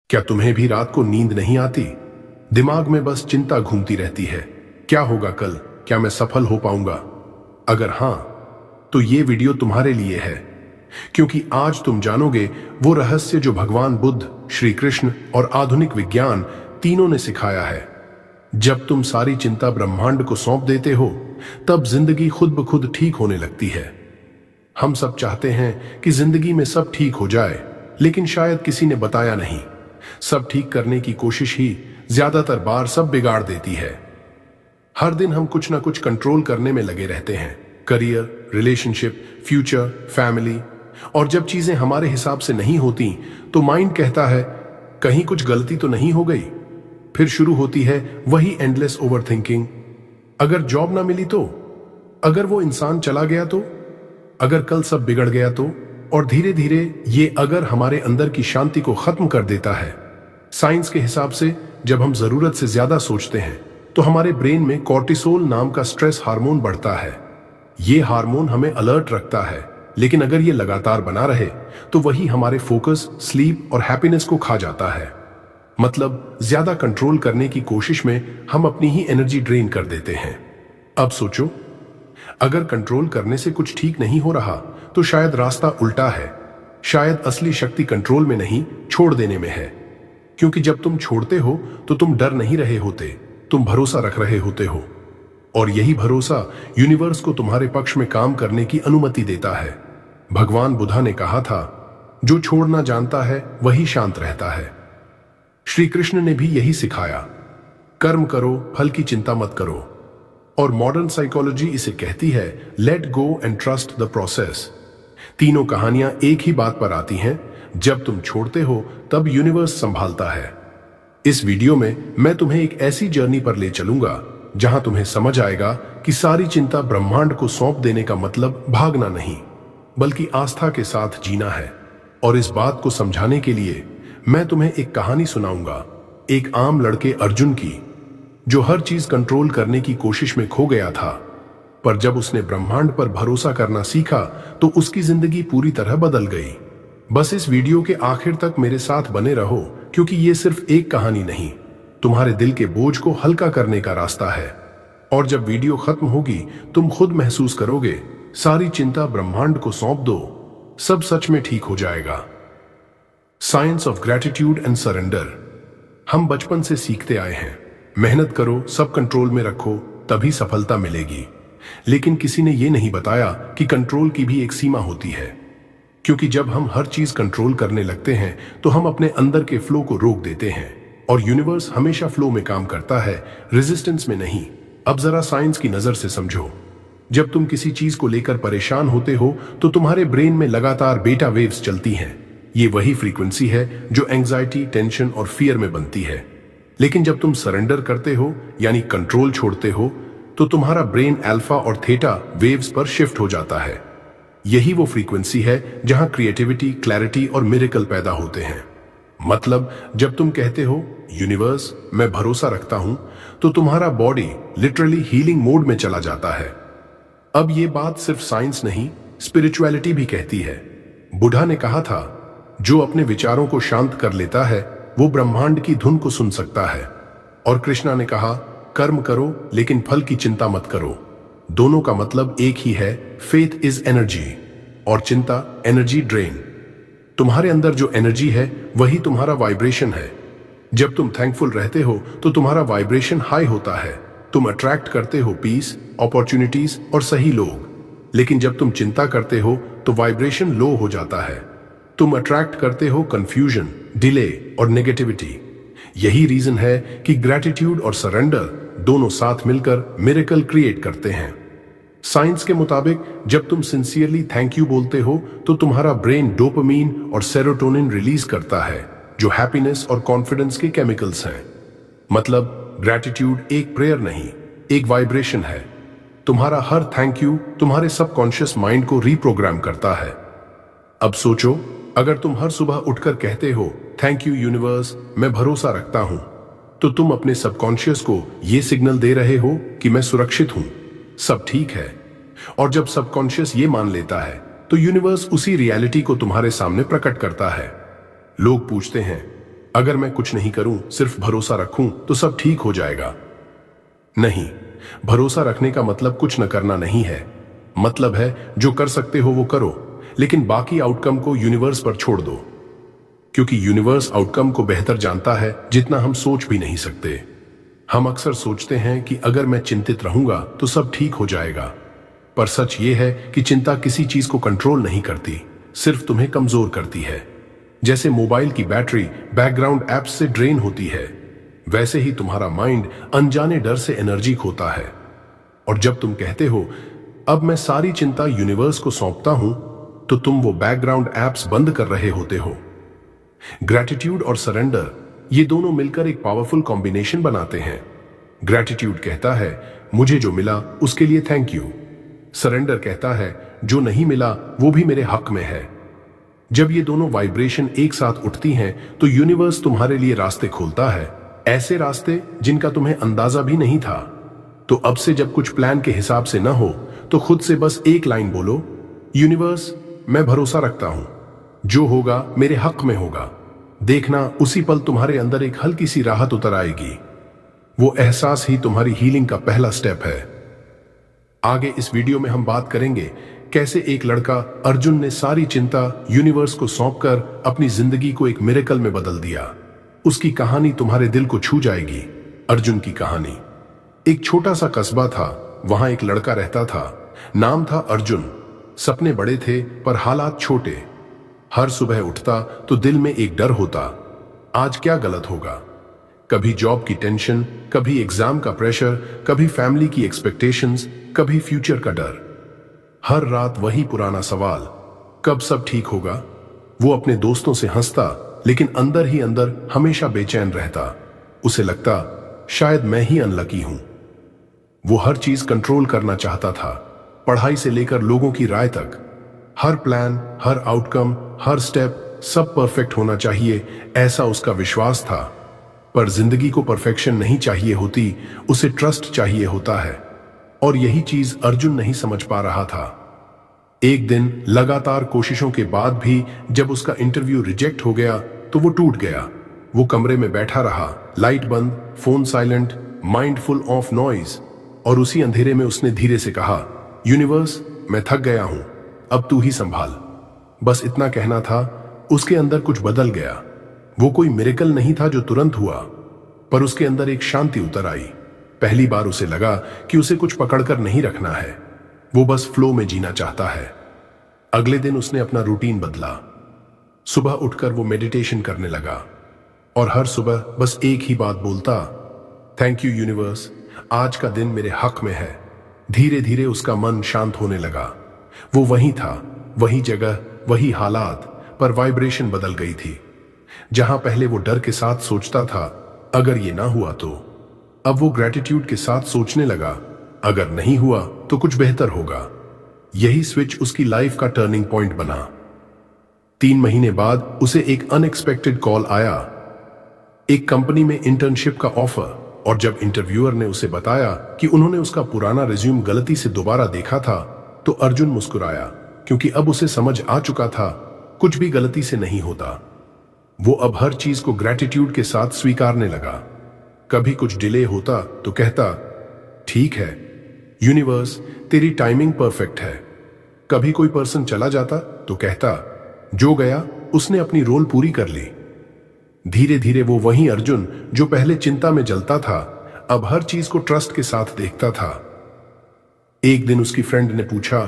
क्या तुम्हें भी रात को नींद नहीं आती? दिमाग में बस चिंता घूमती रहती है। क्या होगा कल? क्या मैं सफल हो पाऊंगा? अगर हां, तो ये वीडियो तुम्हारे लिए है, क्योंकि आज तुम जानोगे वो रहस्य जो भगवान बुद्ध, श्री कृष्ण और आधुनिक विज्ञान तीनों ने सिखाया है। जब तुम सारी चिंता ब्रह्मांड को सौंप देते हो, तब जिंदगी खुद ब खुद ठीक होने लगती है। हम सब चाहते हैं कि जिंदगी में सब ठीक हो जाए, लेकिन शायद किसी ने बताया नहीं, सब ठीक करने की कोशिश ही ज्यादातर बार सब बिगाड़ देती है। हर दिन हम कुछ ना कुछ कंट्रोल करने में लगे रहते हैं, करियर, रिलेशनशिप, फ्यूचर, फैमिली। और जब चीजें हमारे हिसाब से नहीं होती, तो माइंड कहता है कहीं कुछ गलती तो नहीं हो गई। फिर शुरू होती है वही एंडलेस ओवरथिंकिंग। अगर जॉब ना मिली तो, अगर वो इंसान चला गया तो, अगर कल सब बिगड़ गया तो। और धीरे धीरे ये अगर हमारे अंदर की शांति को खत्म कर देता है। साइंस के हिसाब से जब हम जरूरत से ज्यादा सोचते हैं, तो हमारे ब्रेन में कॉर्टिसोल नाम का स्ट्रेस हार्मोन बढ़ता है। ये हार्मोन हमें अलर्ट रखता है, लेकिन अगर ये लगातार बना रहे, तो वही हमारे फोकस, स्लीप और हैप्पीनेस को खा जाता है। मतलब ज्यादा कंट्रोल करने की कोशिश में हम अपनी ही एनर्जी ड्रेन कर देते हैं। अब सोचो, अगर कंट्रोल करने से कुछ ठीक नहीं हो रहा, तो शायद रास्ता उल्टा है। शायद असली शक्ति कंट्रोल में नहीं, छोड़ देने में है। क्योंकि जब तुम छोड़ते हो, तो तुम डर नहीं रहे होते, तुम भरोसा रख रहे होते हो। और यही भरोसा यूनिवर्स को तुम्हारे पक्ष में काम करने की अनुमति देता है। भगवान बुद्धा ने कहा था, जो छोड़ना जानता है वही शांत रहता है। श्री कृष्ण ने भी यही सिखाया, कर्म करो, फल की चिंता मत करो। और मॉडर्न साइकोलॉजी इसे कहती है, let go and trust the process. तीनों कहानियां एक ही बात पर आती हैं, जब तुम छोड़ते हो तब यूनिवर्स संभालता है। इस वीडियो में मैं तुम्हें एक ऐसी जर्नी पर ले चलूंगा जहां तुम्हें समझ आएगा कि सारी चिंता ब्रह्मांड को सौंप देने का मतलब भागना नहीं, बल्कि आस्था के साथ जीना है। और इस बात को समझाने के लिए मैं तुम्हें एक कहानी सुनाऊंगा, एक आम लड़के अर्जुन की, जो हर चीज कंट्रोल करने की कोशिश में खो गया था। पर जब उसने ब्रह्मांड पर भरोसा करना सीखा, तो उसकी जिंदगी पूरी तरह बदल गई। बस इस वीडियो के आखिर तक मेरे साथ बने रहो, क्योंकि ये सिर्फ एक कहानी नहीं, तुम्हारे दिल के बोझ को हल्का करने का रास्ता है। और जब वीडियो खत्म होगी, तुम खुद महसूस करोगे, सारी चिंता ब्रह्मांड को सौंप दो, सब सच में ठीक हो जाएगा। Science of gratitude and surrender. हम बचपन से सीखते आए हैं, मेहनत करो, सब कंट्रोल में रखो, तभी सफलता मिलेगी। लेकिन किसी ने यह नहीं बताया कि कंट्रोल की भी एक सीमा होती है। क्योंकि जब हम हर चीज कंट्रोल करने लगते हैं, तो हम अपने अंदर के फ्लो को रोक देते हैं। और यूनिवर्स हमेशा फ्लो में काम करता है, रेजिस्टेंस में नहीं। अब जरा साइंस की नजर से समझो। जब तुम किसी चीज को लेकर परेशान होते हो, तो तुम्हारे ब्रेन में लगातार बीटा वेव्स चलती हैं। ये वही फ्रीक्वेंसी है जो एंजाइटी, टेंशन और फियर में बनती है। लेकिन जब तुम सरेंडर करते हो, यानी कंट्रोल छोड़ते हो, तो तुम्हारा ब्रेन अल्फा और थीटा वेव्स पर शिफ्ट हो जाता है। यही वो फ्रीक्वेंसी है जहां क्रिएटिविटी, क्लैरिटी और मिरेकल पैदा होते हैं। मतलब जब तुम कहते हो, यूनिवर्स मैं भरोसा रखता हूं, तो तुम्हारा बॉडी लिटरली हीलिंग मोड में चला जाता है। अब ये बात सिर्फ साइंस नहीं, स्पिरिचुअलिटी भी कहती है। बुद्धा ने कहा था, जो अपने विचारों को शांत कर लेता है, वो ब्रह्मांड की धुन को सुन सकता है। और कृष्णा ने कहा, कर्म करो लेकिन फल की चिंता मत करो। दोनों का मतलब एक ही है, फेथ इज एनर्जी और चिंता एनर्जी ड्रेन। तुम्हारे अंदर जो एनर्जी है, वही तुम्हारा वाइब्रेशन है। जब तुम थैंकफुल रहते हो, तो तुम्हारा वाइब्रेशन हाई होता है। तुम अट्रैक्ट करते हो पीस, अपॉर्चुनिटीज और सही लोग। लेकिन जब तुम चिंता करते हो, तो वाइब्रेशन लो हो जाता है। तुम अट्रैक्ट करते हो कंफ्यूजन, डिले और नेगेटिविटी। यही रीजन है कि ग्रैटिट्यूड और सरेंडर दोनों साथ मिलकर मिरेकल क्रिएट करते हैं। साइंस के मुताबिक जब तुम सिंसियरली थैंक यू बोलते हो, तो तुम्हारा ब्रेन डोपामीन और सेरोटोनिन रिलीज करता है, जो हैप्पीनेस और कॉन्फिडेंस के केमिकल्स हैं। मतलब ग्रैटिट्यूड एक प्रेयर नहीं, एक वाइब्रेशन है। तुम्हारा हर थैंक यू तुम्हारे सबकॉन्शियस माइंड को रीप्रोग्राम करता है। अब सोचो, अगर तुम हर सुबह उठकर कहते हो, थैंक यू यूनिवर्स मैं भरोसा रखता हूं, तो तुम अपने सबकॉन्शियस को यह सिग्नल दे रहे हो कि मैं सुरक्षित हूं, सब ठीक है। और जब सबकॉन्शियस ये मान लेता है, तो यूनिवर्स उसी रियलिटी को तुम्हारे सामने प्रकट करता है। लोग पूछते हैं, अगर मैं कुछ नहीं करूं, सिर्फ भरोसा रखूं तो सब ठीक हो जाएगा। नहीं, भरोसा रखने का मतलब कुछ न करना नहीं है। मतलब है जो कर सकते हो वो करो, लेकिन बाकी आउटकम को यूनिवर्स पर छोड़ दो, क्योंकि यूनिवर्स आउटकम को बेहतर जानता है जितना हम सोच भी नहीं सकते। हम अक्सर सोचते हैं कि अगर मैं चिंतित रहूंगा तो सब ठीक हो जाएगा, पर सच ये है कि चिंता किसी चीज को कंट्रोल नहीं करती, सिर्फ तुम्हें कमजोर करती है। जैसे मोबाइल की बैटरी बैकग्राउंड ऐप्स से ड्रेन होती है, वैसे ही तुम्हारा माइंड अनजाने डर से एनर्जी खोता है। और जब तुम कहते हो अब मैं सारी चिंता यूनिवर्स को सौंपता हूं, तो तुम वो बैकग्राउंड ऐप्स बंद कर रहे होते हो। ग्रैटिट्यूड और सरेंडर, ये दोनों मिलकर एक पावरफुल कॉम्बिनेशन बनाते हैं। ग्रैटिट्यूड कहता है मुझे जो मिला उसके लिए थैंक यू। सरेंडर कहता है जो नहीं मिला वो भी मेरे हक में है। जब ये दोनों वाइब्रेशन एक साथ उठती हैं तो यूनिवर्स तुम्हारे लिए रास्ते खोलता है, ऐसे रास्ते जिनका तुम्हें अंदाजा भी नहीं था। तो अब से जब कुछ प्लान के हिसाब से ना हो तो खुद से बस एक लाइन बोलो, यूनिवर्स मैं भरोसा रखता हूं, जो होगा मेरे हक में होगा। देखना उसी पल तुम्हारे अंदर एक हल्की सी राहत उतर आएगी। वो एहसास ही तुम्हारी हीलिंग का पहला स्टेप है। आगे इस वीडियो में हम बात करेंगे कैसे एक लड़का अर्जुन ने सारी चिंता यूनिवर्स को सौंपकर अपनी जिंदगी को एक मिरेकल में बदल दिया। उसकी कहानी तुम्हारे दिल को छू जाएगी। अर्जुन की कहानी। एक छोटा सा कस्बा था, वहां एक लड़का रहता था, नाम था अर्जुन। सपने बड़े थे पर हालात छोटे। हर सुबह उठता तो दिल में एक डर होता, आज क्या गलत होगा। कभी जॉब की टेंशन, कभी एग्जाम का प्रेशर, कभी फैमिली की एक्सपेक्टेशंस, कभी फ्यूचर का डर। हर रात वही पुराना सवाल, कब सब ठीक होगा। वो अपने दोस्तों से हंसता, लेकिन अंदर ही अंदर हमेशा बेचैन रहता। उसे लगता शायद मैं ही अनलकी हूं। वो हर चीज कंट्रोल करना चाहता था, पढ़ाई से लेकर लोगों की राय तक। हर प्लान, हर आउटकम, हर स्टेप सब परफेक्ट होना चाहिए, ऐसा उसका विश्वास था। पर जिंदगी को परफेक्शन नहीं चाहिए होती, उसे ट्रस्ट चाहिए होता है। और यही चीज अर्जुन नहीं समझ पा रहा था। एक दिन लगातार कोशिशों के बाद भी जब उसका इंटरव्यू रिजेक्ट हो गया तो वो टूट गया। वो कमरे में बैठा रहा, लाइट बंद, phone silent, mind full of noise. और उसी अंधेरे में उसने धीरे से कहा, यूनिवर्स मैं थक गया हूं, अब तू ही संभाल। बस इतना कहना था, उसके अंदर कुछ बदल गया। वो कोई मिरेकल नहीं था जो तुरंत हुआ, पर उसके अंदर एक शांति उतर आई। पहली बार उसे लगा कि उसे कुछ पकड़कर नहीं रखना है, वो बस फ्लो में जीना चाहता है। अगले दिन उसने अपना रूटीन बदला। सुबह उठकर वो मेडिटेशन करने लगा और हर सुबह बस एक ही बात बोलता, थैंक यू यूनिवर्स, आज का दिन मेरे हक में है। धीरे धीरे उसका मन शांत होने लगा। वो वहीं था, वही जगह, वही हालात, पर वाइब्रेशन बदल गई थी। जहां पहले वो डर के साथ सोचता था अगर ये ना हुआ तो, अब वो ग्रैटिट्यूड के साथ सोचने लगा, अगर नहीं हुआ तो कुछ बेहतर होगा। यही स्विच उसकी लाइफ का टर्निंग पॉइंट बना। 3 महीने बाद उसे एक अनएक्सपेक्टेड कॉल आया, एक कंपनी में इंटर्नशिप का ऑफर। और जब इंटरव्यूअर ने उसे बताया कि उन्होंने उसका पुराना रिज्यूम गलती से दोबारा देखा था, तो अर्जुन मुस्कुराया, क्योंकि अब उसे समझ आ चुका था कुछ भी गलती से नहीं होता। वो अब हर चीज को ग्रैटिट्यूड के साथ स्वीकारने लगा। कभी कुछ डिले होता तो कहता, ठीक है यूनिवर्स, तेरी टाइमिंग परफेक्ट है। कभी कोई पर्सन चला जाता तो कहता, जो गया उसने अपनी रोल पूरी कर ली। धीरे धीरे वो वही अर्जुन जो पहले चिंता में जलता था, अब हर चीज को ट्रस्ट के साथ देखता था। एक दिन उसकी फ्रेंड ने पूछा,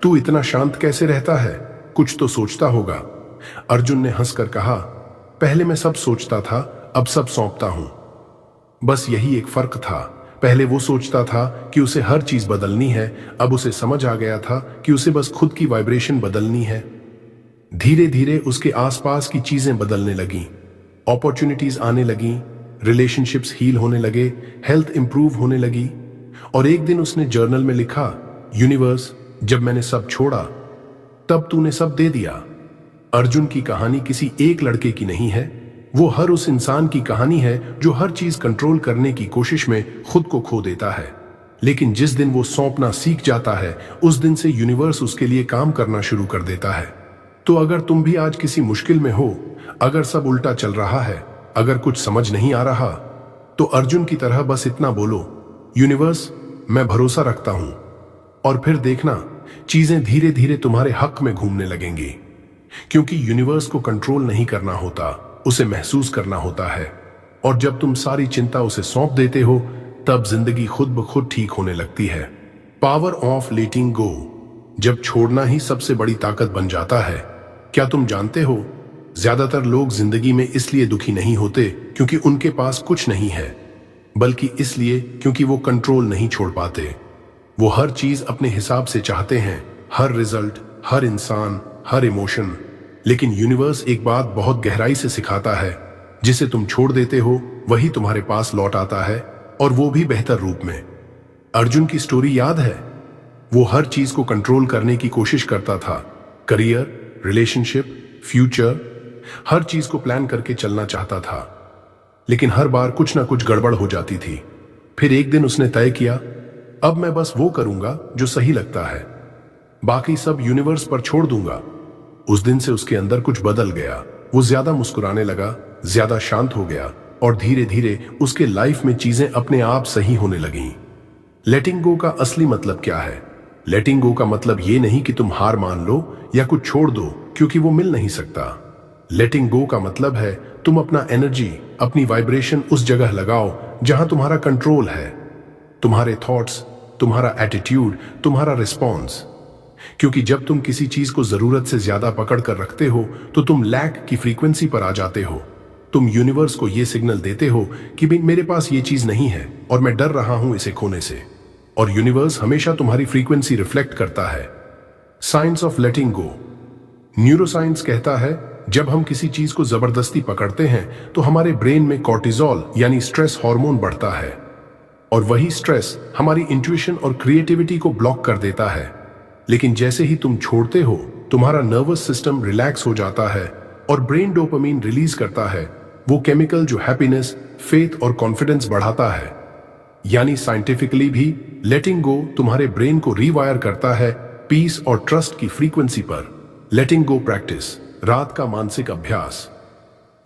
तू इतना शांत कैसे रहता है, कुछ तो सोचता होगा। अर्जुन ने हंसकर कहा, पहले मैं सब सोचता था, अब सब सौंपता हूं। बस यही एक फर्क था। पहले वो सोचता था कि उसे हर चीज बदलनी है, अब उसे समझ आ गया था कि उसे बस खुद की वाइब्रेशन बदलनी है। धीरे धीरे उसके आसपास की चीजें बदलने लगीं, अपॉर्चुनिटीज आने लगीं, रिलेशनशिप्स हील होने लगे, हेल्थ इंप्रूव होने लगी। और एक दिन उसने जर्नल में लिखा, यूनिवर्स जब मैंने सब छोड़ा तब तूने सब दे दिया। अर्जुन की कहानी किसी एक लड़के की नहीं है, वो हर उस इंसान की कहानी है जो हर चीज कंट्रोल करने की कोशिश में खुद को खो देता है। लेकिन जिस दिन वो सौंपना सीख जाता है, उस दिन से यूनिवर्स उसके लिए काम करना शुरू कर देता है। तो अगर तुम भी आज किसी मुश्किल में हो, अगर सब उल्टा चल रहा है, अगर कुछ समझ नहीं आ रहा तो अर्जुन की तरह बस इतना बोलो, यूनिवर्स मैं भरोसा रखता हूं, और फिर देखना चीजें धीरे धीरे तुम्हारे हक में घूमने लगेंगी। क्योंकि यूनिवर्स को कंट्रोल नहीं करना होता, उसे महसूस करना होता है। और जब तुम सारी चिंता उसे सौंप देते हो तब जिंदगी खुद ब खुद ठीक होने लगती है। पावर ऑफ लेटिंग गो, जब छोड़ना ही सबसे बड़ी ताकत बन जाता है। क्या तुम जानते हो, ज्यादातर लोग जिंदगी में इसलिए दुखी नहीं होते क्योंकि उनके पास कुछ नहीं है, बल्कि इसलिए क्योंकि वो कंट्रोल नहीं छोड़ पाते। वो हर चीज अपने हिसाब से चाहते हैं, हर रिजल्ट, हर इंसान, हर इमोशन। लेकिन यूनिवर्स एक बात बहुत गहराई से सिखाता है, जिसे तुम छोड़ देते हो वही तुम्हारे पास लौट आता है, और वो भी बेहतर रूप में। अर्जुन की स्टोरी याद है? वो हर चीज को कंट्रोल करने की कोशिश करता था, करियर, रिलेशनशिप, फ्यूचर, हर चीज को प्लान करके चलना चाहता था। लेकिन हर बार कुछ ना कुछ गड़बड़ हो जाती थी। फिर एक दिन उसने तय किया, अब मैं बस वो करूंगा जो सही लगता है, बाकी सब यूनिवर्स पर छोड़ दूंगा। उस दिन से उसके अंदर कुछ बदल गया। वो ज्यादा मुस्कुराने लगा, ज्यादा शांत हो गया, और धीरे धीरे उसके लाइफ में चीजें अपने आप सही होने लगीं। लेटिंग गो का असली मतलब क्या है? लेटिंग गो का मतलब ये नहीं कि तुम हार मान लो या कुछ छोड़ दो क्योंकि वो मिल नहीं सकता। लेटिंग गो का मतलब है तुम अपना एनर्जी, अपनी वाइब्रेशन उस जगह लगाओ जहां तुम्हारा कंट्रोल है, तुम्हारे थॉट्स, तुम्हारा एटीट्यूड, तुम्हारा रिस्पॉन्स। क्योंकि जब तुम किसी चीज को जरूरत से ज्यादा पकड़ कर रखते हो तो तुम लैक की फ्रीक्वेंसी पर आ जाते हो। तुम यूनिवर्स को यह सिग्नल देते हो कि भाई मेरे पास ये चीज नहीं है और मैं डर रहा हूं इसे खोने से। और यूनिवर्स हमेशा तुम्हारी फ्रीक्वेंसी रिफ्लेक्ट करता है। Science of letting go. Neuroscience कहता है जब हम किसी चीज को जबरदस्ती पकड़ते हैं तो हमारे ब्रेन में कॉर्टिजोल यानी स्ट्रेस हार्मोन बढ़ता है, और वही स्ट्रेस हमारी इंट्यूशन और क्रिएटिविटी को ब्लॉक कर देता है। लेकिन जैसे ही तुम छोड़ते हो, तुम्हारा नर्वस सिस्टम रिलैक्स हो जाता है और ब्रेन डोपामिन रिलीज करता है, वो केमिकल जो हैप्पीनेस, फेथ और कॉन्फिडेंस बढ़ाता है। यानी साइंटिफिकली भी लेटिंग गो तुम्हारे ब्रेन को रीवायर करता है पीस और ट्रस्ट की फ्रीक्वेंसी पर। लेटिंग गो प्रैक्टिस, रात का मानसिक अभ्यास।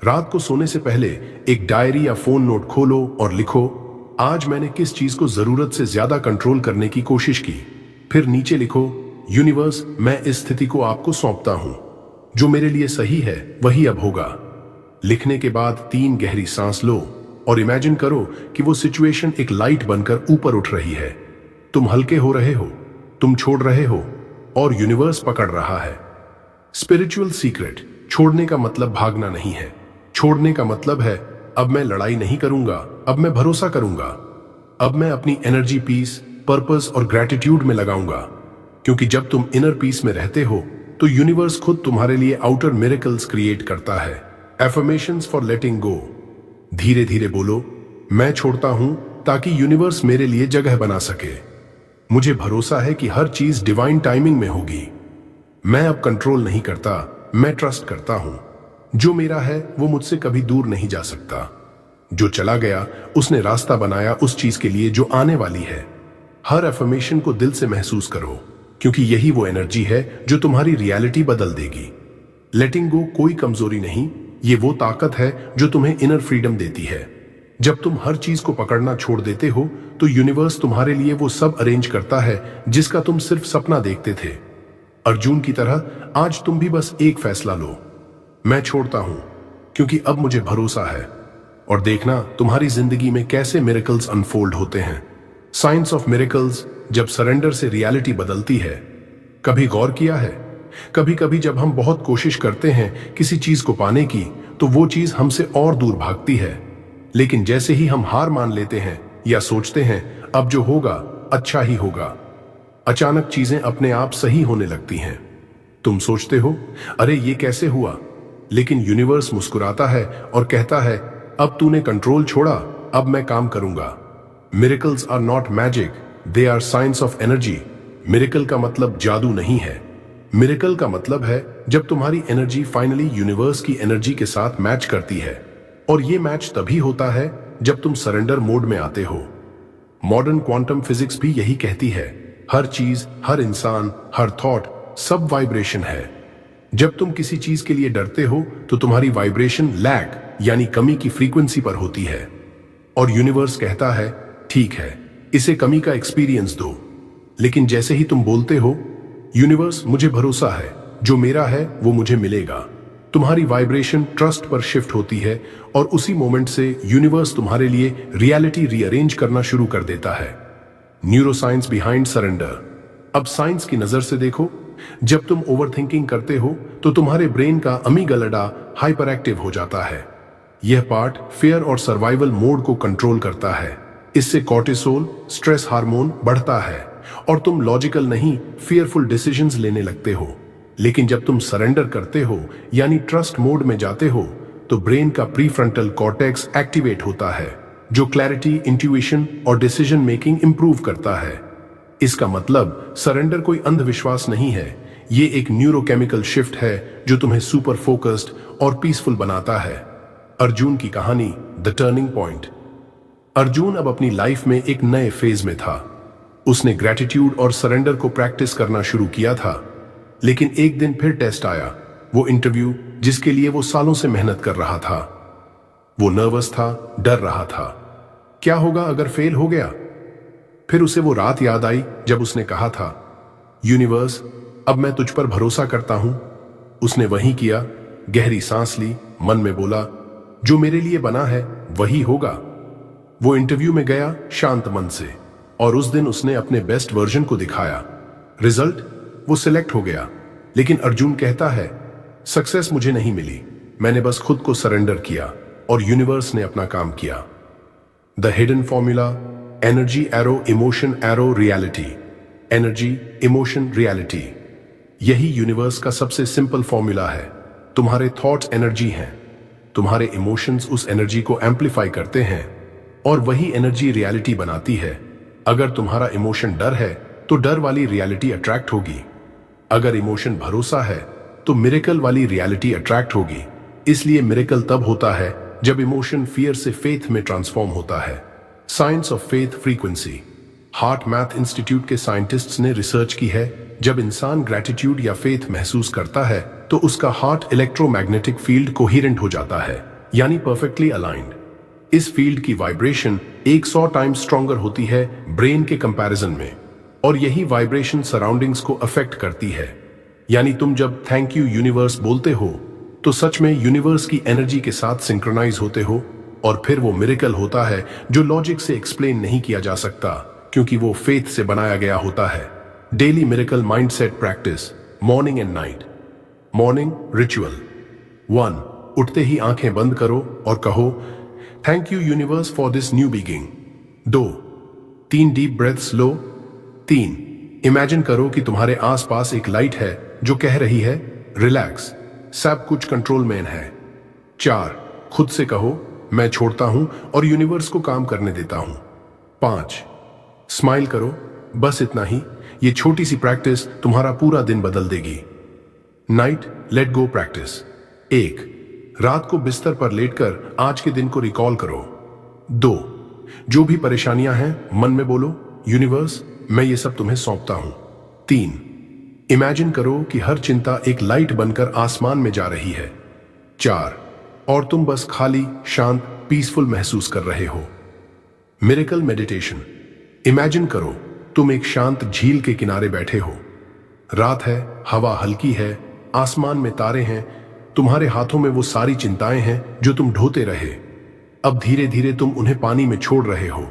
रात को सोने से पहले एक डायरी या फोन नोट खोलो और लिखो, आज मैंने किस चीज को जरूरत से ज्यादा कंट्रोल करने की कोशिश की। फिर नीचे लिखो, यूनिवर्स मैं इस स्थिति को आपको सौंपता हूं, जो मेरे लिए सही है वही अब होगा। लिखने के बाद 3 गहरी सांस लो और इमेजिन करो कि वो सिचुएशन एक लाइट बनकर ऊपर उठ रही है। तुम हल्के हो रहे हो, तुम छोड़ रहे हो, और यूनिवर्स पकड़ रहा है। स्पिरिचुअल सीक्रेट, छोड़ने का मतलब भागना नहीं है। छोड़ने का मतलब है अब मैं लड़ाई नहीं करूंगा, अब मैं भरोसा करूंगा। अब मैं अपनी एनर्जी पीस, पर्पस और ग्रेटिट्यूड में लगाऊंगा। क्योंकि जब तुम इनर पीस में रहते हो तो यूनिवर्स खुद तुम्हारे लिए आउटर मिरेकल्स क्रिएट करता है। एफर्मेशंस फॉर लेटिंग गो। धीरे धीरे बोलो, मैं छोड़ता हूं ताकि यूनिवर्स मेरे लिए जगह बना सके। मुझे भरोसा है कि हर चीज डिवाइन टाइमिंग में होगी। मैं अब कंट्रोल नहीं करता, मैं ट्रस्ट करता हूं। जो मेरा है वो मुझसे कभी दूर नहीं जा सकता। जो चला गया उसने रास्ता बनाया उस चीज के लिए जो आने वाली है। हर एफर्मेशन को दिल से महसूस करो, क्योंकि यही वो एनर्जी है जो तुम्हारी रियलिटी बदल देगी। लेटिंग गो कोई कमजोरी नहीं, ये वो ताकत है जो तुम्हें इनर फ्रीडम देती है। जब तुम हर चीज को पकड़ना छोड़ देते हो तो यूनिवर्स तुम्हारे लिए वो सब अरेंज करता है जिसका तुम सिर्फ सपना देखते थे। अर्जुन की तरह आज तुम भी बस एक फैसला लो, मैं छोड़ता हूं क्योंकि अब मुझे भरोसा है। और देखना तुम्हारी जिंदगी में कैसे मिरेकल्स अनफोल्ड होते हैं। साइंस ऑफ मिरेकल्स, जब सरेंडर से रियलिटी बदलती है। कभी गौर किया है, कभी कभी जब हम बहुत कोशिश करते हैं किसी चीज को पाने की तो वो चीज हमसे और दूर भागती है। लेकिन जैसे ही हम हार मान लेते हैं या सोचते हैं अब जो होगा अच्छा ही होगा, अचानक चीजें अपने आप सही होने लगती हैं। तुम सोचते हो अरे ये कैसे हुआ, लेकिन यूनिवर्स मुस्कुराता है और कहता है अब तूने कंट्रोल छोड़ा, अब मैं काम करूंगा। Miracles are not magic, they are science of energy. Miracle का मतलब जादू नहीं है। मिरेकल का मतलब है जब तुम्हारी एनर्जी फाइनली यूनिवर्स की एनर्जी के साथ मैच करती है। और ये मैच तभी होता है जब तुम सरेंडर मोड में आते हो। मॉडर्न क्वांटम फिजिक्स भी यही कहती है, हर चीज, हर इंसान, हर थॉट, सब वाइब्रेशन है। जब तुम किसी चीज के लिए डरते हो तो तुम्हारी वाइब्रेशन लैग यानी कमी की फ्रीक्वेंसी पर होती है। और यूनिवर्स कहता है, ठीक है, इसे कमी का एक्सपीरियंस दो। लेकिन जैसे ही तुम बोलते हो, यूनिवर्स मुझे भरोसा है, जो मेरा है वो मुझे मिलेगा, तुम्हारी वाइब्रेशन ट्रस्ट पर शिफ्ट होती है और उसी मोमेंट से यूनिवर्स तुम्हारे लिए रियलिटी रीअरेंज करना शुरू कर देता है। Neuroscience behind surrender. अब साइंस की नजर से देखो, जब तुम ओवरथिंकिंग करते हो तो तुम्हारे ब्रेन का अमीगडाला हाइपर एक्टिव हो जाता है। यह पार्ट फियर और सर्वाइवल मोड को कंट्रोल करता है। इससे कॉर्टिसोल स्ट्रेस हार्मोन बढ़ता है और तुम लॉजिकल नहीं फियरफुल डिसीजंस लेने लगते हो। लेकिन जब तुम सरेंडर करते हो यानी ट्रस्ट मोड में जाते हो तो ब्रेन का प्रीफ्रंटल कॉर्टेक्स एक्टिवेट होता है, जो क्लैरिटी, इंट्यूशन और डिसीजन मेकिंग इंप्रूव करता है। इसका मतलब सरेंडर कोई अंधविश्वास नहीं है, ये एक न्यूरोकेमिकल शिफ्ट है जो तुम्हें सुपर फोकस्ड और पीसफुल बनाता है। अर्जुन की कहानी, द टर्निंग पॉइंट। अर्जुन अब अपनी लाइफ में एक नए फेज में था। उसने ग्रेटिट्यूड और सरेंडर को प्रैक्टिस करना शुरू किया था, लेकिन एक दिन फिर टेस्ट आया, वो इंटरव्यू जिसके लिए वो सालों से मेहनत कर रहा था। वो नर्वस था, डर रहा था, क्या होगा अगर फेल हो गया। फिर उसे वो रात याद आई जब उसने कहा था, यूनिवर्स अब मैं तुझ पर भरोसा करता हूं। उसने वही किया, गहरी सांस ली, मन में बोला, जो मेरे लिए बना है वही होगा। वो इंटरव्यू में गया शांत मन से और उस दिन उसने अपने बेस्ट वर्जन को दिखाया। रिजल्ट, वो सिलेक्ट हो गया। लेकिन अर्जुन कहता है, सक्सेस मुझे नहीं मिली, मैंने बस खुद को सरेंडर किया और यूनिवर्स ने अपना काम किया। The hidden formula, energy arrow, emotion arrow, reality. Energy, emotion, reality, यही यूनिवर्स का सबसे सिंपल फॉर्मूला है। तुम्हारे थॉट्स एनर्जी हैं, तुम्हारे इमोशंस उस एनर्जी को एम्पलीफाई करते हैं और वही एनर्जी रियलिटी बनाती है। अगर तुम्हारा इमोशन डर है तो डर वाली रियलिटी अट्रैक्ट होगी। अगर इमोशन भरोसा है तो मिरेकल वाली रियलिटी अट्रैक्ट होगी। इसलिए मिरेकल तब होता है जब इमोशन फियर से फेथ में ट्रांसफॉर्म होता है। Science of faith frequency. Heart math institute के साइंटिस्ट्स ने रिसर्च की है, जब इंसान ग्रेटिट्यूड या फेथ महसूस करता है तो उसका हार्ट इलेक्ट्रोमैग्नेटिक फील्ड कोहेरेंट हो जाता है, यानी परफेक्टली अलाइंड। इस फील्ड की वाइब्रेशन 100 टाइम्स स्ट्रॉन्गर होती है ब्रेन के कंपैरिजन में, और यही वाइब्रेशन सराउंडिंग्स को अफेक्ट करती है। यानी तुम जब थैंक यू यूनिवर्स बोलते हो तो सच में यूनिवर्स की एनर्जी के साथ सिंक्रोनाइज होते हो, और फिर वो मिरेकल होता है जो लॉजिक से एक्सप्लेन नहीं किया जा सकता, क्योंकि वो फेथ से बनाया गया होता है। Daily miracle mindset practice, morning and night. Morning ritual 1, उठते ही आंखें बंद करो और कहो, thank you universe for this new beginning. 2, 3 deep breaths low. 3, imagine करो कि तुम्हारे आसपास एक लाइट है जो कह रही है, रिलैक्स, सब कुछ कंट्रोल में है। 4, खुद से कहो, मैं छोड़ता हूं और यूनिवर्स को काम करने देता हूं। 5, स्माइल करो। बस इतना ही, ये छोटी सी प्रैक्टिस तुम्हारा पूरा दिन बदल देगी। Night let go practice. 1, रात को बिस्तर पर लेटकर आज के दिन को रिकॉल करो। 2, जो भी परेशानियां हैं मन में बोलो, यूनिवर्स मैं ये सब तुम्हें सौंपता हूं। 3, इमेजिन करो कि हर चिंता एक लाइट बनकर आसमान में जा रही है। 4, और तुम बस खाली, शांत, पीसफुल महसूस कर रहे हो। Miracle meditation. इमेजिन करो तुम एक शांत झील के किनारे बैठे हो। रात है, हवा हल्की है, आसमान में तारे हैं, तुम्हारे हाथों में वो सारी चिंताएं हैं जो तुम ढोते रहे। अब धीरे धीरे तुम उन्हें पानी में छोड़ रहे हो।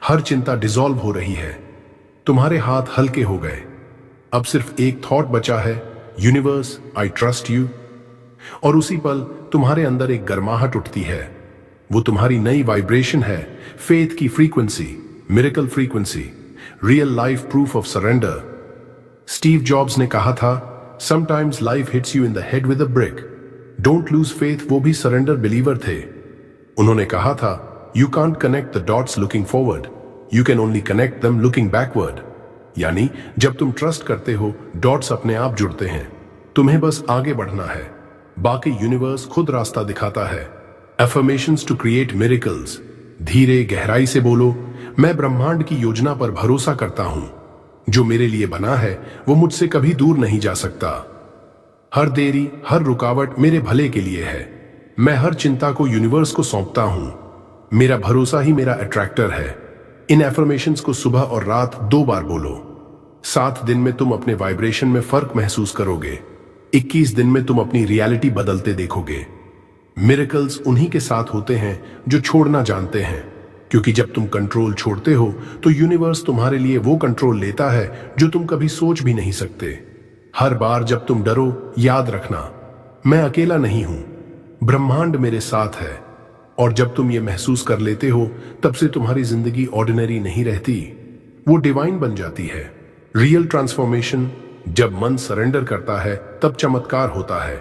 हर चिंता डिसॉल्व हो रही है, तुम्हारे हाथ हल्के हो गए। अब सिर्फ एक थॉट बचा है, यूनिवर्स आई ट्रस्ट यू। और उसी पल तुम्हारे अंदर एक गर्माहट उठती है। वो तुम्हारी नई वाइब्रेशन है, फेथ की frequency, miracle frequency, real life proof of surrender. Steve jobs ने कहा था, sometimes life hits you in the head with a brick, don't lose faith. वो भी सरेंडर बिलीवर थे। उन्होंने कहा था, you can't connect the dots looking forward, you can only connect them looking backward. यानी जब तुम ट्रस्ट करते हो, डॉट्स अपने आप जुड़ते हैं, तुम्हें बस आगे बढ़ना है, बाकी यूनिवर्स खुद रास्ता दिखाता है। Affirmations to create miracles. धीरे गहराई से बोलो, मैं ब्रह्मांड की योजना पर भरोसा करता हूं, जो मेरे लिए बना है वो मुझसे कभी दूर नहीं जा सकता। हर देरी, हर रुकावट मेरे भले के लिए है। मैं हर चिंता को यूनिवर्स को सौंपता हूं। मेरा भरोसा ही मेरा अट्रैक्टर है। इन एफर्मेशंस को सुबह और रात 2 बार बोलो। 7 दिन में तुम अपने वाइब्रेशन में फर्क महसूस करोगे। 21 दिन में तुम अपनी रियलिटी बदलते देखोगे। मिरेकल्स उन्हीं के साथ होते हैं जो छोड़ना जानते हैं, क्योंकि जब तुम कंट्रोल छोड़ते हो तो यूनिवर्स तुम्हारे लिए वो कंट्रोल लेता है जो तुम कभी सोच भी नहीं सकते। हर बार जब तुम डरो, याद रखना, मैं अकेला नहीं हूं, ब्रह्मांड मेरे साथ है। और जब तुम ये महसूस कर लेते हो, तब से तुम्हारी जिंदगी ऑर्डिनरी नहीं रहती, वो डिवाइन बन जाती है। रियल ट्रांसफॉर्मेशन जब मन सरेंडर करता है तब चमत्कार होता है।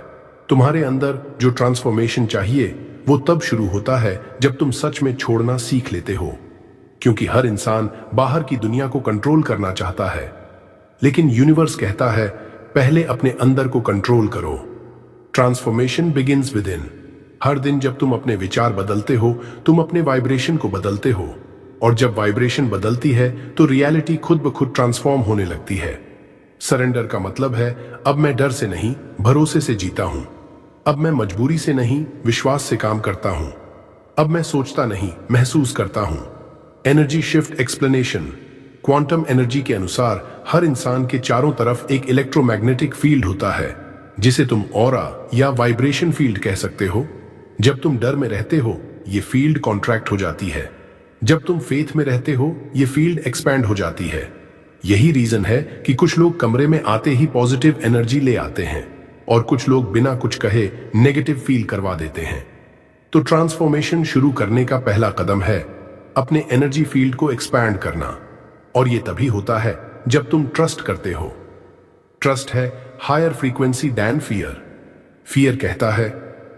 तुम्हारे अंदर जो ट्रांसफॉर्मेशन चाहिए वो तब शुरू होता है जब तुम सच में छोड़ना सीख लेते हो, क्योंकि हर इंसान बाहर की दुनिया को कंट्रोल करना चाहता है, लेकिन यूनिवर्स कहता है पहले अपने अंदर को कंट्रोल करो। Transformation begins within. हर दिन जब तुम अपने विचार बदलते हो, तुम अपने वाइब्रेशन को बदलते हो, और जब वाइब्रेशन बदलती है तो रियलिटी खुद ब खुद ट्रांसफॉर्म होने लगती है। सरेंडर का मतलब है अब मैं डर से नहीं, भरोसे से जीता हूं। अब मैं मजबूरी से नहीं, विश्वास से काम करता हूं। अब मैं सोचता नहीं, महसूस करता हूं। Energy shift explanation. Quantum energy के अनुसार हर इंसान के चारों तरफ एक इलेक्ट्रोमैग्नेटिक फील्ड होता है, जिसे तुम ऑरा या वाइब्रेशन फील्ड कह सकते हो। जब तुम डर में रहते हो, ये फील्ड कॉन्ट्रैक्ट हो जाती है। जब तुम फेथ में रहते हो, ये फील्ड एक्सपैंड हो जाती है। यही रीजन है कि कुछ लोग कमरे में आते ही पॉजिटिव एनर्जी ले आते हैं, और कुछ लोग बिना कुछ कहे नेगेटिव फील करवा देते हैं। तो ट्रांसफॉर्मेशन शुरू करने का पहला कदम है अपने एनर्जी फील्ड को एक्सपैंड करना, और ये तभी होता है जब तुम ट्रस्ट करते हो। ट्रस्ट है higher frequency than fear. Fear कहता है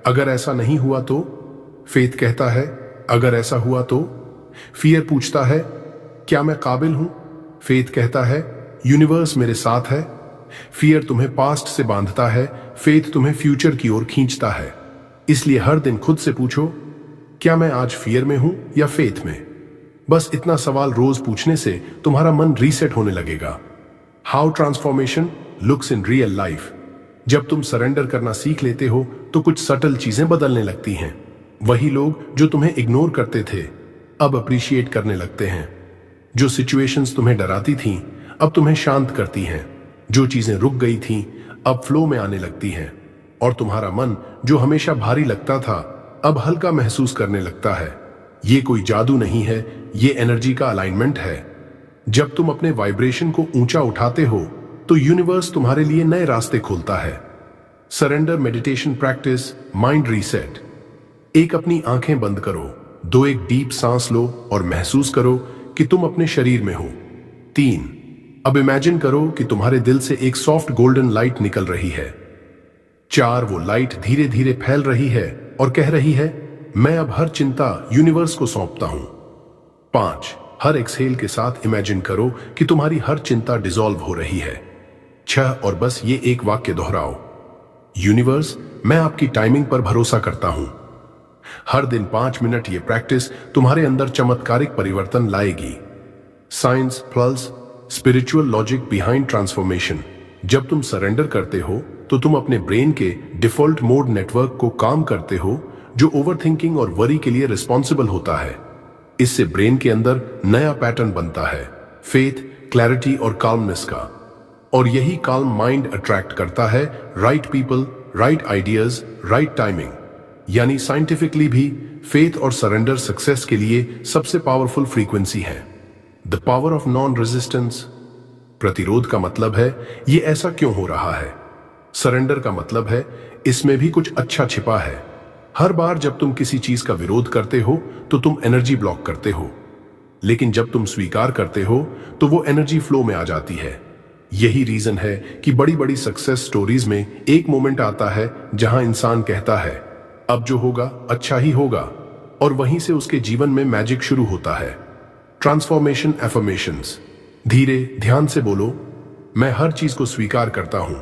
अगर ऐसा नहीं हुआ तो। फेथ कहता है अगर ऐसा हुआ तो। फियर पूछता है क्या मैं काबिल हूं। फेथ कहता है यूनिवर्स मेरे साथ है। फियर तुम्हें पास्ट से बांधता है, फेथ तुम्हें फ्यूचर की ओर खींचता है। इसलिए हर दिन खुद से पूछो क्या मैं आज फियर में हूं या फेथ में। बस इतना सवाल रोज पूछने से तुम्हारा मन रीसेट होने लगेगा। How transformation looks in real life. जब तुम सरेंडर करना सीख लेते हो तो कुछ सटल चीजें बदलने लगती हैं। वही लोग जो तुम्हें इग्नोर करते थे अब अप्रिशिएट करने लगते हैं। जो सिचुएशंस तुम्हें डराती थीं अब तुम्हें शांत करती हैं। जो चीजें रुक गई थीं अब फ्लो में आने लगती हैं, और तुम्हारा मन जो हमेशा भारी लगता था अब हल्का महसूस करने लगता है। ये कोई जादू नहीं है, ये एनर्जी का अलाइनमेंट है। जब तुम अपने वाइब्रेशन को ऊंचा उठाते हो तो यूनिवर्स तुम्हारे लिए नए रास्ते खोलता है। Surrender meditation practice mind reset. एक, अपनी आंखें बंद करो। 2, एक डीप सांस लो और महसूस करो कि तुम अपने शरीर में हो। 3, अब इमेजिन करो कि तुम्हारे दिल से एक सॉफ्ट गोल्डन लाइट निकल रही है। 4, वो लाइट धीरे धीरे फैल रही है और कह रही है मैं अब हर चिंता यूनिवर्स को सौंपता हूं। 5, हर एक्सहेल के साथ इमेजिन करो कि तुम्हारी हर चिंता डिसॉल्व हो रही है। 6, और बस ये एक वाक्य दोहराओ, यूनिवर्स मैं आपकी टाइमिंग पर भरोसा करता हूं। हर दिन 5 मिनट ये प्रैक्टिस तुम्हारे अंदर चमत्कारिक परिवर्तन लाएगी। Science plus spiritual logic behind transformation. जब तुम सरेंडर करते हो तो तुम अपने ब्रेन के डिफॉल्ट मोड नेटवर्क को काम करते हो, जो ओवरथिंकिंग और वरी के लिए रिस्पॉन्सिबल होता है। इससे ब्रेन के अंदर नया पैटर्न बनता है, फेथ, क्लैरिटी और काल्मनेस का। और यही काल्म माइंड अट्रैक्ट करता है right people, right ideas, right timing. यानी साइंटिफिकली भी फेथ और सरेंडर सक्सेस के लिए सबसे पावरफुल फ्रीक्वेंसी है। The power of non resistance. प्रतिरोध का मतलब है ये ऐसा क्यों हो रहा है। सरेंडर का मतलब है इसमें भी कुछ अच्छा छिपा है। हर बार जब तुम किसी चीज का विरोध करते हो तो तुम एनर्जी ब्लॉक करते हो, लेकिन जब तुम स्वीकार करते हो तो वो एनर्जी फ्लो में आ जाती है। यही रीजन है कि बड़ी बड़ी सक्सेस स्टोरीज में एक मोमेंट आता है जहां इंसान कहता है अब जो होगा अच्छा ही होगा, और वहीं से उसके जीवन में मैजिक शुरू होता है। Transformation affirmations. धीरे ध्यान से बोलो, मैं हर चीज को स्वीकार करता हूं।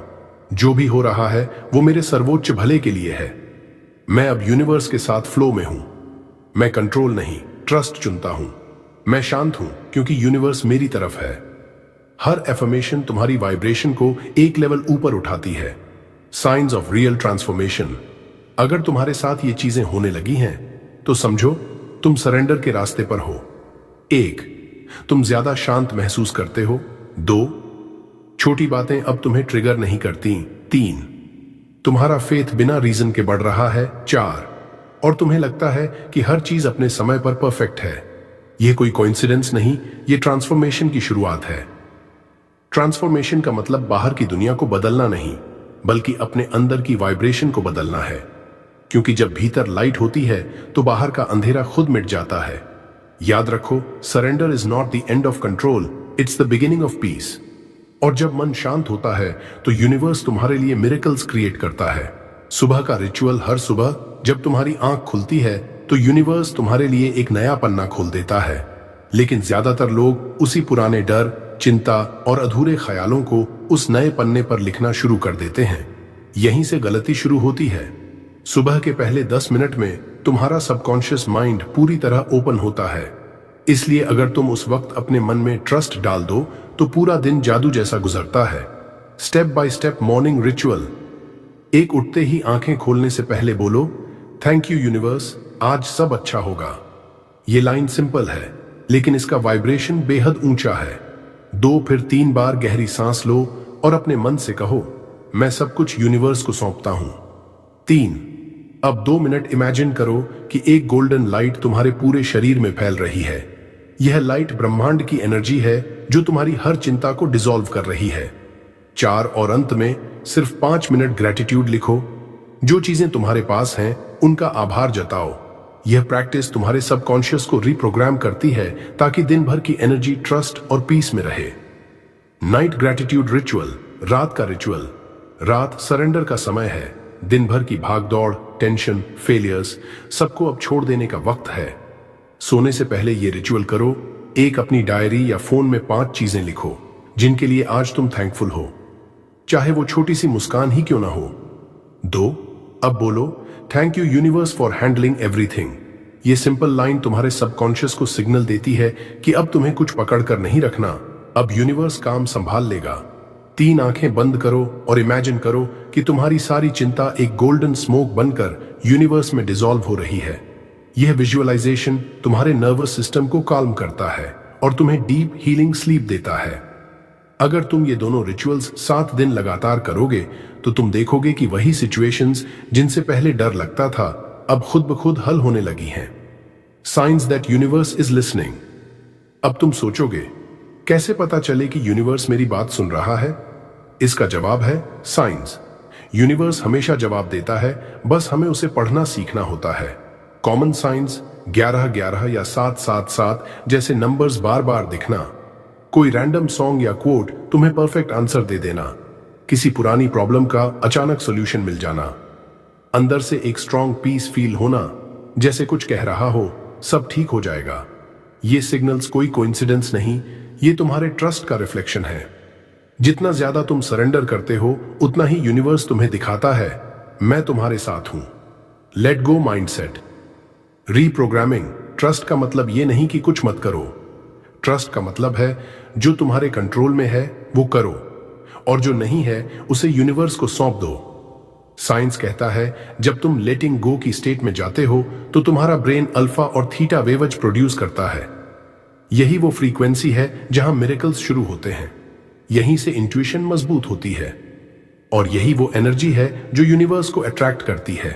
जो भी हो रहा है वो मेरे सर्वोच्च भले के लिए है। मैं अब यूनिवर्स के साथ फ्लो में हूं। मैं कंट्रोल नहीं, ट्रस्ट चुनता हूं। मैं शांत हूं क्योंकि यूनिवर्स मेरी तरफ है। हर एफर्मेशन तुम्हारी वाइब्रेशन को एक लेवल ऊपर उठाती है। Science of real transformation. अगर तुम्हारे साथ ये चीजें होने लगी हैं तो समझो तुम सरेंडर के रास्ते पर हो। 1, तुम ज्यादा शांत महसूस करते हो। 2, छोटी बातें अब तुम्हें ट्रिगर नहीं करती। 3, तुम्हारा फेथ बिना रीजन के बढ़ रहा है। 4, और तुम्हें लगता है कि हर चीज अपने समय पर परफेक्ट है। यह कोई कोइंसिडेंस नहीं, यह ट्रांसफॉर्मेशन की शुरुआत है। ट्रांसफॉर्मेशन का मतलब बाहर की दुनिया को बदलना नहीं, बल्कि अपने अंदर की वाइब्रेशन को बदलना है। क्योंकि जब भीतर लाइट होती है तो बाहर का अंधेरा खुद मिट जाता है। याद रखो, surrender is not the end of control, it's the beginning of peace. और जब मन शांत होता है तो यूनिवर्स तुम्हारे लिए मिरेकल्स क्रिएट करता है। सुबह का रिचुअल, हर सुबह जब तुम्हारी आंख खुलती है तो यूनिवर्स तुम्हारे लिए एक नया पन्ना खोल देता है। लेकिन ज्यादातर लोग उसी पुराने डर, चिंता और अधूरे ख्यालों को उस नए पन्ने पर लिखना शुरू कर देते हैं। यहीं से गलती शुरू होती है। सुबह के पहले 10 मिनट में तुम्हारा सबकॉन्शियस माइंड पूरी तरह ओपन होता है। इसलिए अगर तुम उस वक्त अपने मन में ट्रस्ट डाल दो तो पूरा दिन जादू जैसा गुजरता है। Step by step morning ritual. एक उठते ही आंखें खोलने से पहले बोलो, थैंक यू यूनिवर्स, आज सब अच्छा होगा। ये लाइन सिंपल है, लेकिन इसका वाइब्रेशन बेहद ऊंचा है। 2 फिर 3 बार गहरी सांस लो और अपने मन से कहो, मैं सब कुछ यूनिवर्स को सौंपता हूं। 3, अब 2 मिनट इमेजिन करो कि एक गोल्डन लाइट तुम्हारे पूरे शरीर में फैल रही है। यह लाइट ब्रह्मांड की एनर्जी है जो तुम्हारी हर चिंता को डिसॉल्व कर रही है। 4 और अंत में सिर्फ 5 मिनट ग्रेटिट्यूड लिखो। जो चीजें तुम्हारे पास हैं उनका आभार जताओ। यह प्रैक्टिस तुम्हारे सबकॉन्शियस को रिप्रोग्राम करती है ताकि दिन भर की एनर्जी ट्रस्ट और पीस में रहे। नाइट ग्रेटिट्यूड रिचुअल, रात का रिचुअल। रात सरेंडर का समय है। दिन भर की भागदौड़, टेंशन, फेलियर्स, सबको अब छोड़ देने का वक्त है। सोने से पहले यह रिचुअल करो। एक अपनी डायरी या फोन में 5 चीजें लिखो जिनके लिए आज तुम थैंकफुल हो, चाहे वो छोटी सी मुस्कान ही क्यों ना हो। 2, अब बोलो, thank you universe for handling everything. ये सिंपल लाइन तुम्हारे सबकॉन्शियस को सिग्नल देती है कि अब तुम्हें कुछ पकड़ कर नहीं रखना, अब यूनिवर्स काम संभाल लेगा। 3 आंखें बंद करो और इमेजिन करो कि तुम्हारी सारी चिंता एक गोल्डन स्मोक बनकर यूनिवर्स में डिसॉल्व हो रही है। यह विजुअलाइजेशन तुम्हारे नर्वस सिस्टम को काल्म करता है और तुम्हें डीप हीलिंग स्लीप देता है। अगर तुम ये दोनों रिचुअल्स 7 दिन लगातार करोगे तो तुम देखोगे कि वही सिचुएशंस जिनसे पहले डर लगता था अब खुद ब खुद हल होने लगी हैं। Science that universe is listening. अब तुम सोचोगे, कैसे पता चले कि यूनिवर्स मेरी बात सुन रहा है? इसका जवाब है साइंस। यूनिवर्स हमेशा जवाब देता है, बस हमें उसे पढ़ना सीखना होता है। कॉमन साइंस 11-11 या 7-7-7 जैसे नंबर्स बार बार दिखना, कोई रैंडम सॉन्ग या कोट तुम्हें परफेक्ट आंसर दे देना, किसी पुरानी प्रॉब्लम का अचानक सॉल्यूशन मिल जाना, अंदर से एक स्ट्रॉन्ग पीस फील होना, जैसे कुछ कह रहा हो सब ठीक हो जाएगा। ये सिग्नल्स कोई कोइंसिडेंस नहीं, ये तुम्हारे ट्रस्ट का रिफ्लेक्शन है। जितना ज्यादा तुम सरेंडर करते हो उतना ही यूनिवर्स तुम्हें दिखाता है, मैं तुम्हारे साथ हूं। Let go mindset. Reprogramming. Trust का मतलब ये नहीं कि कुछ मत करो। ट्रस्ट का मतलब है जो तुम्हारे कंट्रोल में है वो करो और जो नहीं है उसे यूनिवर्स को सौंप दो। साइंस कहता है जब तुम लेटिंग गो की स्टेट में जाते हो तो तुम्हारा ब्रेन अल्फा और थीटा वेवज प्रोड्यूस करता है। यही वो फ्रीक्वेंसी है जहां मिरेकल्स शुरू होते हैं, यहीं से इंट्यूशन मजबूत होती है और यही वो एनर्जी है जो यूनिवर्स को अट्रैक्ट करती है।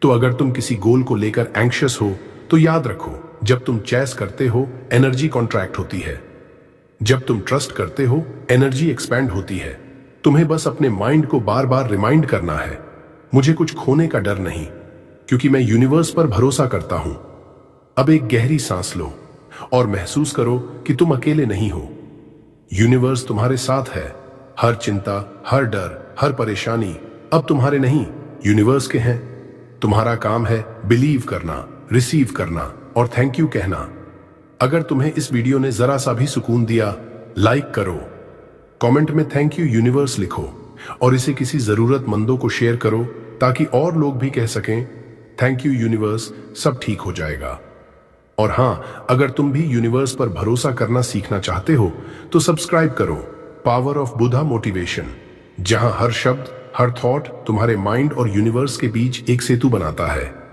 तो अगर तुम किसी गोल को लेकर एंग्शियस हो तो याद रखो, जब तुम चेस करते हो एनर्जी कॉन्ट्रैक्ट होती है, जब तुम ट्रस्ट करते हो एनर्जी एक्सपैंड होती है। तुम्हें बस अपने माइंड को बार बार रिमाइंड करना है, मुझे कुछ खोने का डर नहीं क्योंकि मैं यूनिवर्स पर भरोसा करता हूं। अब एक गहरी सांस लो और महसूस करो कि तुम अकेले नहीं हो। यूनिवर्स तुम्हारे साथ है। हर चिंता, हर डर, हर परेशानी अब तुम्हारे नहीं, यूनिवर्स के हैं। तुम्हारा काम है बिलीव करना, रिसीव करना और थैंक यू कहना। अगर तुम्हें इस वीडियो ने जरा सा भी सुकून दिया, लाइक करो, कमेंट में थैंक यू यूनिवर्स लिखो और इसे किसी जरूरतमंदों को शेयर करो ताकि और लोग भी कह सकें थैंक यू यूनिवर्स, सब ठीक हो जाएगा। और हां, अगर तुम भी यूनिवर्स पर भरोसा करना सीखना चाहते हो तो सब्सक्राइब करो पावर ऑफ बुधा मोटिवेशन, जहां हर शब्द, हर थॉट तुम्हारे माइंड और यूनिवर्स के बीच एक सेतु बनाता है।